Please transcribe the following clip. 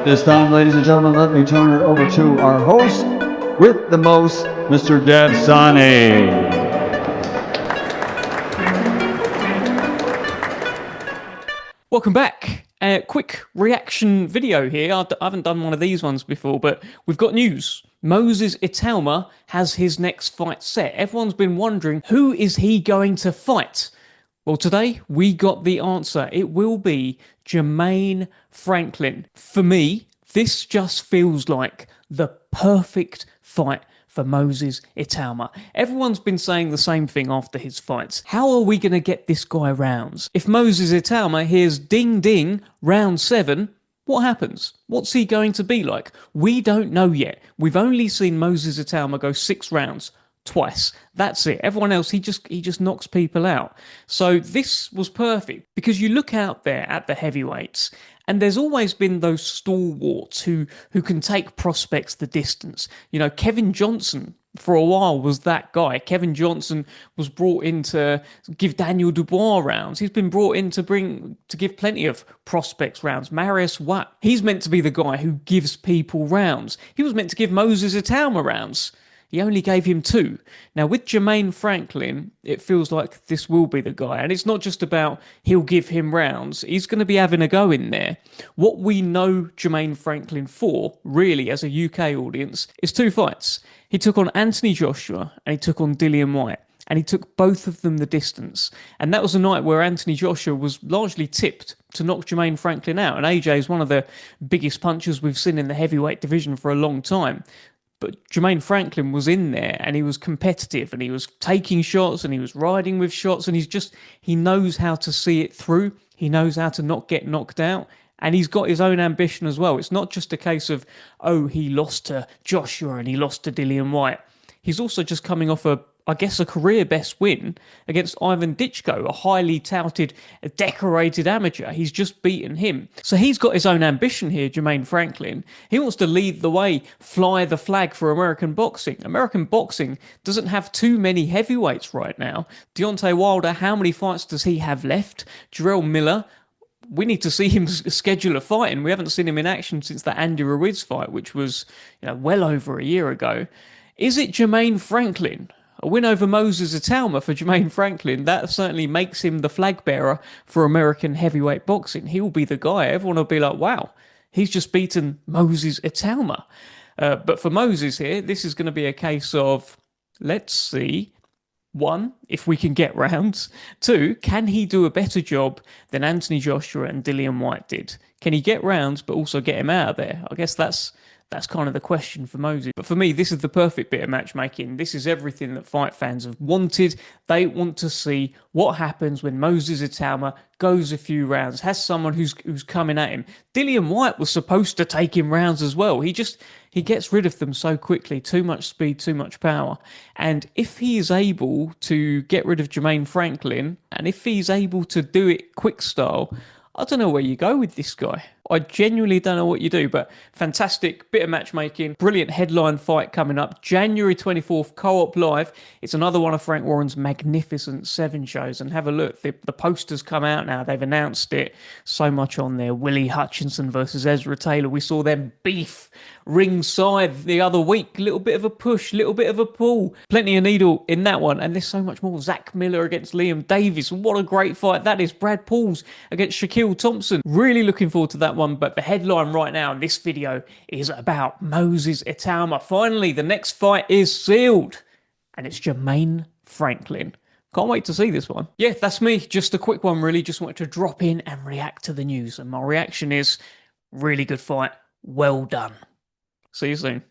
this time, ladies and gentlemen, let me turn it over to our host with the most, Mr. Sahni. Welcome back. Quick reaction video here. I haven't done one of these ones before, but we've got news. Moses Itauma has his next fight set. Everyone's been wondering, who is he going to fight? Well, today we got the answer. It will be Jermaine Franklin. For me, this just feels like the perfect fight for Moses Itauma. Everyone's been saying the same thing after his fights. How are we going to get this guy rounds? If Moses Itauma hears ding ding, round 7, what happens? What's he going to be like? We don't know yet. We've only seen Moses Itauma go 6 rounds. Twice. That's it. Everyone else, he just knocks people out. So this was perfect because you look out there at the heavyweights and there's always been those stalwarts who can take prospects the distance. You know, Kevin Johnson for a while was that guy. Kevin Johnson was brought in to give Daniel Dubois rounds. He's been brought in to give plenty of prospects rounds. Marius Watt, he's meant to be the guy who gives people rounds. He was meant to give Moses Itauma rounds. He only gave him 2. Now, with Jermaine Franklin, it feels like this will be the guy. And it's not just about he'll give him rounds. He's going to be having a go in there. What we know Jermaine Franklin for, really, as a UK audience, is 2 fights. He took on Anthony Joshua and he took on Dillian Whyte. And he took both of them the distance. And that was a night where Anthony Joshua was largely tipped to knock Jermaine Franklin out. And AJ is one of the biggest punchers we've seen in the heavyweight division for a long time. But Jermaine Franklin was in there and he was competitive and he was taking shots and he was riding with shots and he knows how to see it through. He knows how to not get knocked out and he's got his own ambition as well. It's not just a case of, oh, he lost to Joshua and he lost to Dillian Whyte. He's also just coming off a career best win against Ivan Ditchko, a highly touted, decorated amateur. He's just beaten him. So he's got his own ambition here, Jermaine Franklin. He wants to lead the way, fly the flag for American boxing. American boxing doesn't have too many heavyweights right now. Deontay Wilder, how many fights does he have left? Jarrell Miller, we need to see him schedule a fight, and we haven't seen him in action since the Andy Ruiz fight, which was well over a year ago. Is it Jermaine Franklin? A win over Moses Itauma for Jermaine Franklin, that certainly makes him the flag bearer for American heavyweight boxing. He will be the guy. Everyone will be like, wow, he's just beaten Moses Itauma. But for Moses here, this is going to be a case of, let's see, 1, if we can get rounds. 2, can he do a better job than Anthony Joshua and Dillian Whyte did? Can he get rounds but also get him out of there? I guess that's kind of the question for Moses. But for me, this is the perfect bit of matchmaking. This is everything that fight fans have wanted. They want to see what happens when Moses Itauma goes a few rounds, has someone who's coming at him. Dillian Whyte was supposed to take him rounds as well. He gets rid of them so quickly. Too much speed, too much power. And if he is able to get rid of Jermaine Franklin, and if he's able to do it quick style, I don't know where you go with this guy. I genuinely don't know what you do, but fantastic bit of matchmaking. Brilliant headline fight coming up. January 24th, CoOp Live. It's another one of Frank Warren's magnificent 7 shows. And have a look. The posters come out now. They've announced it. So much on there. Willie Hutchinson versus Ezra Taylor. We saw them beef ringside the other week. Little bit of a push, little bit of a pull. Plenty of needle in that one. And there's so much more. Zach Miller against Liam Davis. What a great fight that is. Brad Pauls against Shaquille Thompson. Really looking forward to that one. But the headline right now in this video is about Moses Itauma. Finally, the next fight is sealed. And it's Jermaine Franklin. Can't wait to see this one. Yeah, that's me. Just a quick one, really. Just wanted to drop in and react to the news. And my reaction is, really good fight. Well done. See you soon.